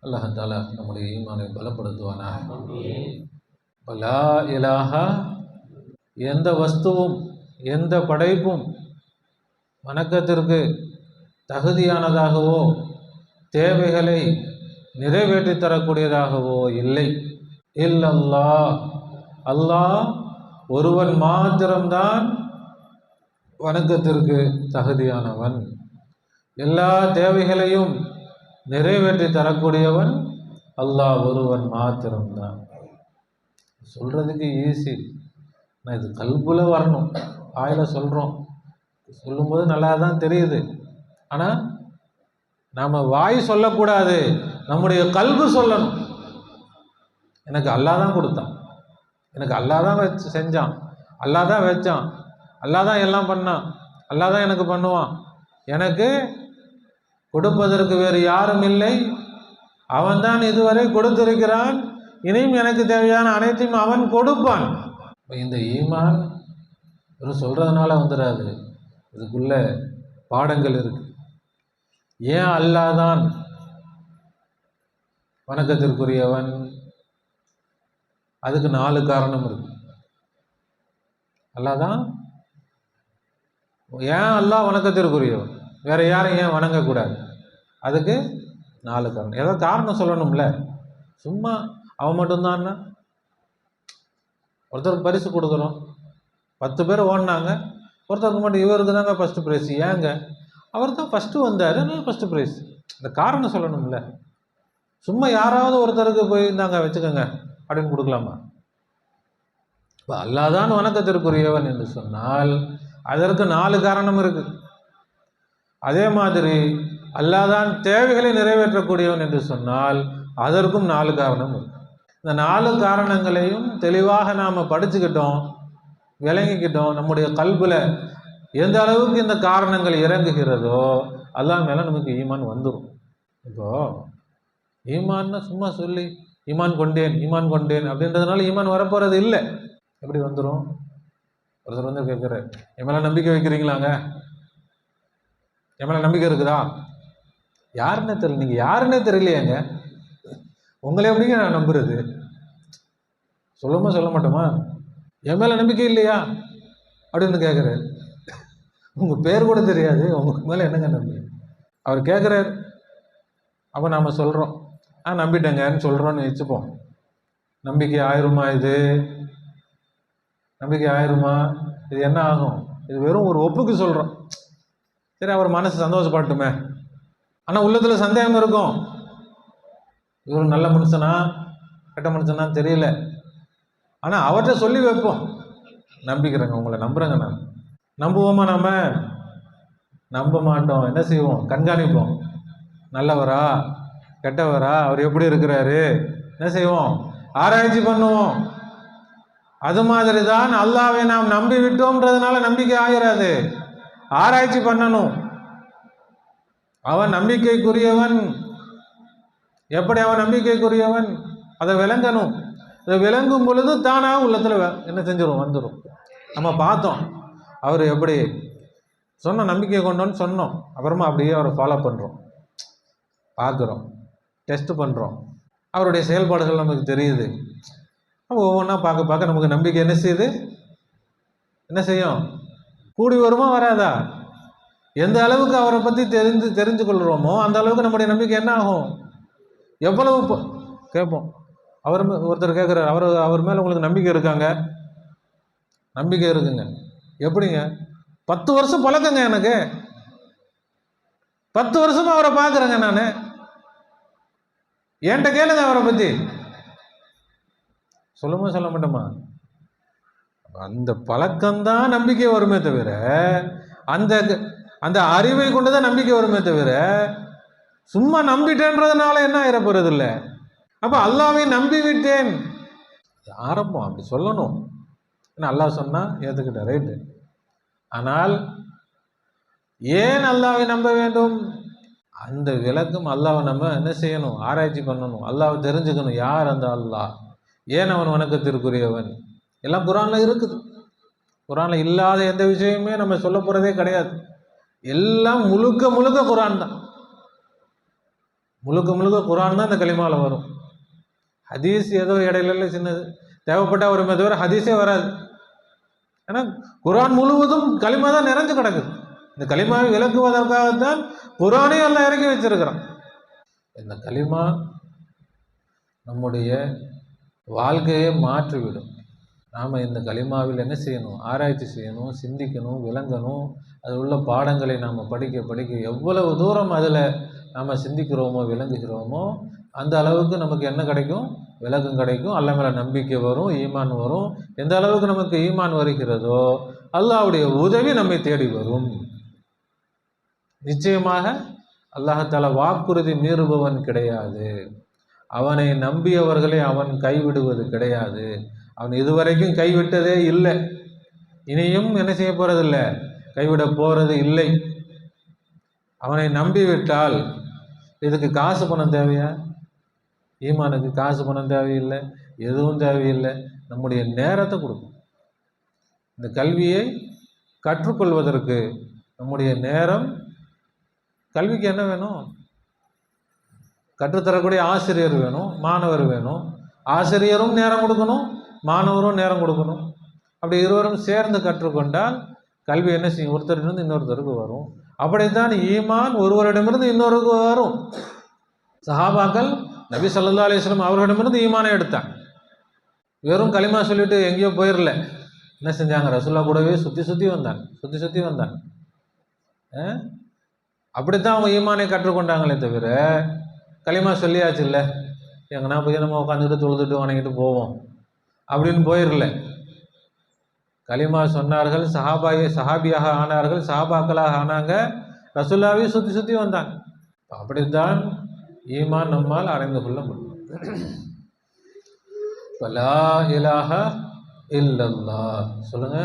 அல்லாஹ் தஆலா நம்முடைய ஈமானை பலப்படுத்துவானாக. லா இலாஹா, எந்த வஸ்துவும் எந்த படைப்பும் வணக்கத்திற்கு தகுதியானதாகவோ தேவைகளை நிறைவேற்றி தரக்கூடியதாகவோ இல்லை. இல்லல்லாஹ், அல்லாஹ் ஒருவன் மாத்திரம்தான் வணக்கத்திற்கு தகுதியானவன். எல்லா தேவைகளையும் நிறைவேற்றி தரக்கூடியவன் அல்லாஹ் ஒருவன் மாத்திரம்தான். சொல்கிறதுக்கு ஈஸி, நான் இது கல்புல வரணும். வாயில் சொல்கிறோம், சொல்லும்போது நல்லா தான் தெரியுது. ஆனால் நாம் வாய் சொல்லக்கூடாது, நம்முடைய கல்பு சொல்லணும். எனக்கு அல்லாஹ் தான் கொடுத்தான், எனக்கு அல்லாஹ் தான் செஞ்சான், அல்லாஹ் தான் வச்சான், அல்லாஹ் தான் எல்லாம் பண்ணான், அல்லாஹ் தான் எனக்கு பண்ணுவான், எனக்கு கொடுப்பதற்கு வேறு யாரும் இல்லை, அவன்தான் இதுவரை கொடுத்திருக்கிறான், இனியும் எனக்கு தேவையான அனைத்தையும் அவன் கொடுப்பான். இந்த ஈமான் ஒரு சொல்கிறதுனால வந்துடாது, இதுக்குள்ள பாடங்கள் இருக்கு. ஏன் அல்லாஹ் தான் வணக்கத்திற்குரியவன்? அதுக்கு 4 காரணம் இருக்கு. அல்லாஹ் தான் ஏன் அல்லாஹ் வணக்கத்திற்குரியவன், வேற யாரும் ஏன் வணங்கக்கூடாது? அதுக்கு 4 காரணம். ஏதோ காரணம் சொல்லணும்ல, சும்மா அவன் மட்டும்தான். ஒருத்தருக்கு பரிசு கொடுக்குறோம், 10 பேர் ஓடினாங்க, ஒருத்தருக்கு மட்டும் இவருக்கு தாங்க ஃபஸ்ட்டு ப்ரைஸ். ஏங்க? அவர் தான் ஃபஸ்ட்டு வந்தார், அதனால ஃபஸ்ட்டு ப்ரைஸ். இந்த காரணம் சொல்லணும்ல. சும்மா யாராவது ஒருத்தருக்கு போய் இருந்தாங்க வச்சுக்கோங்க அப்படின்னு கொடுக்கலாமா? இப்போ அல்லாஹ் தான் வணக்கத்திற்குரியவன் என்று சொன்னால் அதற்கு 4 காரணம் இருக்குது. அதே மாதிரி அல்லாஹ் தான் தேவைகளை நிறைவேற்றக்கூடியவன் என்று சொன்னால் அதற்கும் 4 காரணம் இருக்கு. இந்த 4 காரணங்களையும் தெளிவாக நாம் படிச்சுக்கிட்டோம், விளங்கிக்கிட்டோம். நம்முடைய கல்பில் எந்த அளவுக்கு இந்த காரணங்கள் இறங்குகிறதோ அல்லாஹ் மேலே நமக்கு ஈமான் வந்துடும். இப்போது ஈமான்னா சும்மா சொல்லி ஈமான் கொண்டேன் ஈமான் கொண்டேன் அப்படின்றதுனால ஈமான் வரப்போகிறது இல்லை. எப்படி வந்துடும்? ஒருத்தர் வந்து கேட்குறாரு, என் மேலே நம்பிக்கை வைக்கிறீங்களாங்க? என் மேலே நம்பிக்கை இருக்குதா? யாருன்னே தெரியல. நீங்கள் யாருன்னே தெரியலையாங்க, உங்களை எப்படிங்க நான் நம்புறது? சொல்ல மாட்டோமா? என் மேலே நம்பிக்கை இல்லையா அப்படின்னு கேட்குறாரு. உங்கள் பேர் கூட தெரியாது, உங்களுக்கு மேலே என்னங்க நம்பி? அவர் கேட்குறாரு. அப்போ நாம் சொல்கிறோம், நம்பிட்டேங்கன்னு சொல்கிறோன்னு வச்சுப்போம். நம்பிக்கை ஆயிருமா? இது நம்பிக்கை ஆயிருமா? இது என்ன ஆகும்? இது வெறும் ஒரு ஒப்புக்கு சொல்கிறோம். சரி, அவர் மனசு சந்தோஷப்பட்டுமே. ஆனால் உள்ளத்தில் சந்தேகம் இருக்கும். இவர் நல்ல மனுஷனா கெட்ட மனுஷனான்னு தெரியல, ஆனால் அவர்கிட்ட சொல்லி வைப்போம், நம்பிக்கிறேங்க, உங்களை நம்புகிறேங்க. நான் நம்புவோமா? நம்ம நம்ப மாட்டோம். என்ன செய்வோம்? கண்காணிப்போம். நல்லவரா கெட்டவரா, அவர் எப்படி இருக்கிறாரு, என்ன செய்வோம்? ஆராய்ச்சி பண்ணுவோம். அது மாதிரி தான் அல்லாஹ்வை நாம் நம்பி விட்டோம்ன்றதுனால நம்பிக்கை ஆகிறாது. ஆராய்ச்சி பண்ணணும். அவன் நம்பிக்கைக்குரியவன். எப்படி அவன் நம்பிக்கைக்குரியவன் அதை விளங்கணும். அதை விளங்கும் பொழுது தானாக உள்ளத்தில் என்ன செஞ்சிடும்? வந்துடும். நம்ம பார்த்தோம், அவர் எப்படி சொன்ன நம்பிக்கை கொண்டோன்னு சொன்னோம், அப்புறமா அப்படியே அவரை ஃபாலோ பண்ணுறோம், பார்க்குறோம், டெஸ்ட் பண்ணுறோம். அவருடைய செயல்பாடுகள் நமக்கு தெரியுது. அப்போ ஒவ்வொன்றா பார்க்க நமக்கு நம்பிக்கை என்ன செய்யுது? என்ன செய்யும்? கூடி வருமா வராதா? எந்த அளவுக்கு அவரை பற்றி தெரிஞ்சு கொள்கிறோமோ அந்த அளவுக்கு நம்முடைய நம்பிக்கை என்ன ஆகும்? எவ்வளவு கேட்போம். ஒருத்தர் கேட்குறாரு, அவர் மேலே உங்களுக்கு நம்பிக்கை இருக்காங்க? நம்பிக்கை இருக்குங்க. எப்படிங்க? 10 வருஷம் பழக்கங்க எனக்கு, 10 வருஷமா அவரை பார்க்குறேங்க நான். என்கிட்ட கேளுங்க அவரை பற்றி. சொல்ல மாட்டோமா? அந்த பழக்கம்தான் நம்பிக்கை வருமே தவிர, அந்த அந்த அறிவை கொண்டுதான் நம்பிக்கை வருமே தவிர, சும்மா நம்பிட்டேன்றதுனால என்ன ஆயிரப்போறது இல்லை. அப்போ அல்லாஹ்வை நம்பி விட்டேன் ஆரம்பம் அப்படி சொல்லணும். ஏன்னா அல்லாஹ் சொன்னா ஏற்றுக்கிட்ட ரைட்டு. ஆனால் ஏன் அல்லாஹ்வை நம்ப வேண்டும்? அந்த விளக்கம் அல்லாஹ்வை நம்ம என்ன செய்யணும்? ஆராய்ச்சி பண்ணணும். அல்லாஹ்வை தெரிஞ்சுக்கணும். யார் அந்த அல்லாஹ், ஏன் அவன் வணக்கத்திற்குரியவன்? எல்லாம் குர்ஆனில் இருக்குது. குர்ஆனில் இல்லாத எந்த விஷயமே நம்ம சொல்ல போகிறதே கிடையாது. எல்லாம் முழுக்க குர்ஆன் தான். முழுக்க முழுக்க குரான் தான் இந்த கலிமாவில் வரும். ஹதீஸ் ஏதோ இடையில சின்னது தேவைப்பட்ட ஒரு தவிர ஹதீஸே வராது. ஏன்னா குரான் முழுவதும் கலிமா தான் நிறைஞ்சு கிடக்குது. இந்த கலிமாவை விளக்குவதற்காகத்தான் குரானே எல்லாம் இறக்கி வச்சிருக்கிறான். இந்த கலிமா நம்முடைய வாழ்க்கையை மாற்றிவிடும். நாம் இந்த கலிமாவில் என்ன செய்யணும்? ஆராய்ச்சி செய்யணும், சிந்திக்கணும், விளங்கணும். அதில் உள்ள பாடங்களை நாம் படிக்க படிக்க எவ்வளவு தூரம் அதில் நாம் சிந்திக்கிறோமோ விளங்குகிறோமோ அந்த அளவுக்கு நமக்கு என்ன கிடைக்கும்? விளக்கம் கிடைக்கும். அல்லாஹ் மேலே நம்பிக்கை வரும், ஈமான் வரும். எந்த அளவுக்கு நமக்கு ஈமான் வருகிறதோ அல்லாஹ்வுடைய உதவி நம்மை தேடி வரும். நிச்சயமாக அல்லாஹ்தாலா வாக்குறுதி மீறுபவன் கிடையாது. அவனை நம்பியவர்களை அவன் கைவிடுவது கிடையாது. அவன் இதுவரைக்கும் கைவிட்டதே இல்லை, இனியும் என்ன செய்ய போறதில்லை, கைவிட போறது இல்லை. அவனை நம்பிவிட்டால் இதுக்கு காசு பணம் தேவையா? ஈமானுக்கு காசு பணம் தேவையில்லை, எதுவும் தேவையில்லை. நம்முடைய நேரத்தை கொடுக்கும். இந்த கல்வியை கற்றுக்கொள்வதற்கு நம்முடைய நேரம். கல்விக்கு என்ன வேணும்? கற்றுத்தரக்கூடிய ஆசிரியர் வேணும், மாணவர் வேணும். ஆசிரியரும் நேரம் கொடுக்கணும், மாணவரும் நேரம் கொடுக்கணும். அப்படி இருவரும் சேர்ந்து கற்றுக்கொண்டால் கல்வி என்ன செய்யும்? ஒருத்தரிலிருந்து இன்னொருத்தருக்கு வரும். அப்படித்தான் ஈமான் ஒருவரிடமிருந்து இன்னொருக்கு வரும். சஹாபாக்கள் நபி ஸல்லல்லாஹு அலைஹி வஸல்லம் அவர்களிடமிருந்து ஈமானை எடுத்தாங்க. வெறும் களிமா சொல்லிட்டு எங்கேயோ போயிடல. என்ன செஞ்சாங்க? ரசூலுல்லாஹ் கூடவே சுற்றி வந்தாங்க. அப்படித்தான் அவங்க ஈமானை கற்றுக்கொண்டாங்களே தவிர களிமா சொல்லியாச்சு இல்லை, எங்கன்னா போய் நம்ம உட்காந்துட்டு தொழுதுட்டு வணங்கிட்டு போவோம் அப்படின்னு போயிடல. களிமா சொன்னார்கள், சஹாபியாக ஆனார்கள், சஹாபாக்களாக ஆனாங்க, ரசூலுல்லாஹ்வை சுற்றி வந்தாங்க. அப்படித்தான் ஈமான் நம்மால் அடைந்து கொள்ள முடியும். லா இலாஹ இல்லல்லாஹ் சொல்லுங்க.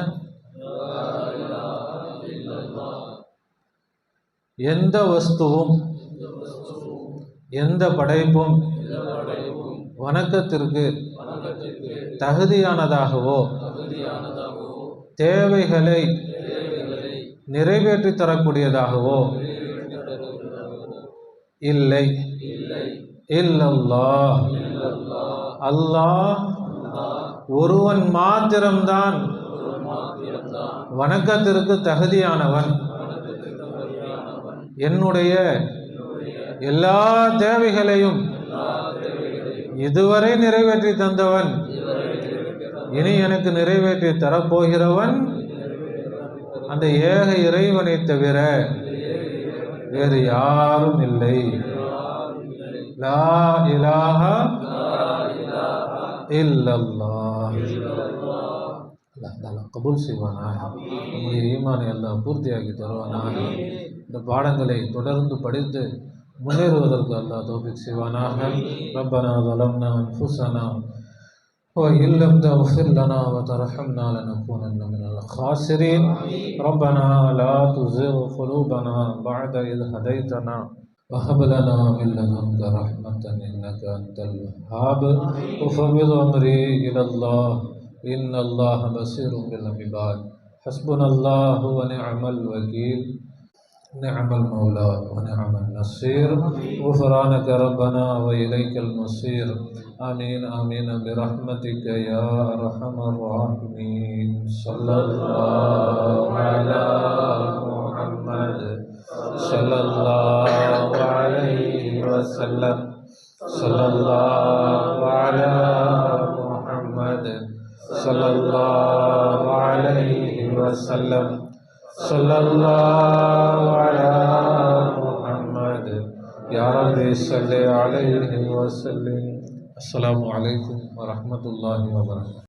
எந்த வஸ்துவும் எந்த படைப்பும் வணக்கத்திற்கு தகுதியானதாகவோ தேவைகளை நிறைவேற்றி தரக்கூடியதாகவோ இல்லை. இல்லல்லாஹ், அல்லாஹ் ஒருவன் மாத்திரம்தான் வணக்கத்திற்கு தகுதியானவன். என்னுடைய எல்லா தேவைகளையும் இதுவரை நிறைவேற்றி தந்தவன், இனி எனக்கு நிறைவேற்றி தரப்போகிறவன் அந்த ஏக இறைவனை தவிர வேறு யாரும் இல்லை. லா இலாஹ இல்லல்லாஹ். அல்லாஹ் கபூல் செய்வானாக. நம்முடைய ஈமானை அல்லாஹ் பூர்த்தியாக்கி தருவானாக. இந்த பாடங்களை தொடர்ந்து படித்து முன்னேறுவதற்கு அல்லாஹ் தௌஃபீக் செய்வானாக. ரப்பனா ظلمنا أنفسنا وإن لم تغفر لنا وترحمنا لنكونن من الخاسرين. ربنا لا تزغ قلوبنا بعد إذ هديتنا وهب لنا من لدنك رحمة إنك أنت الوهاب. وفوض أمري إلى الله إن الله بصير بالعباد. حسبنا الله ونعم الوكيل، نعم المولى ونعم النصير. غفرانك ربنا وإليك المصير. آمين آمين برحمتك يا أرحم الراحمين. صلى الله على محمد صلى الله عليه وسلم. صلى الله على محمد صلى الله عليه وسلم. صلى الله على محمد يا رب صل عليه وسلم. السلام عليكم ورحمة الله وبركاته.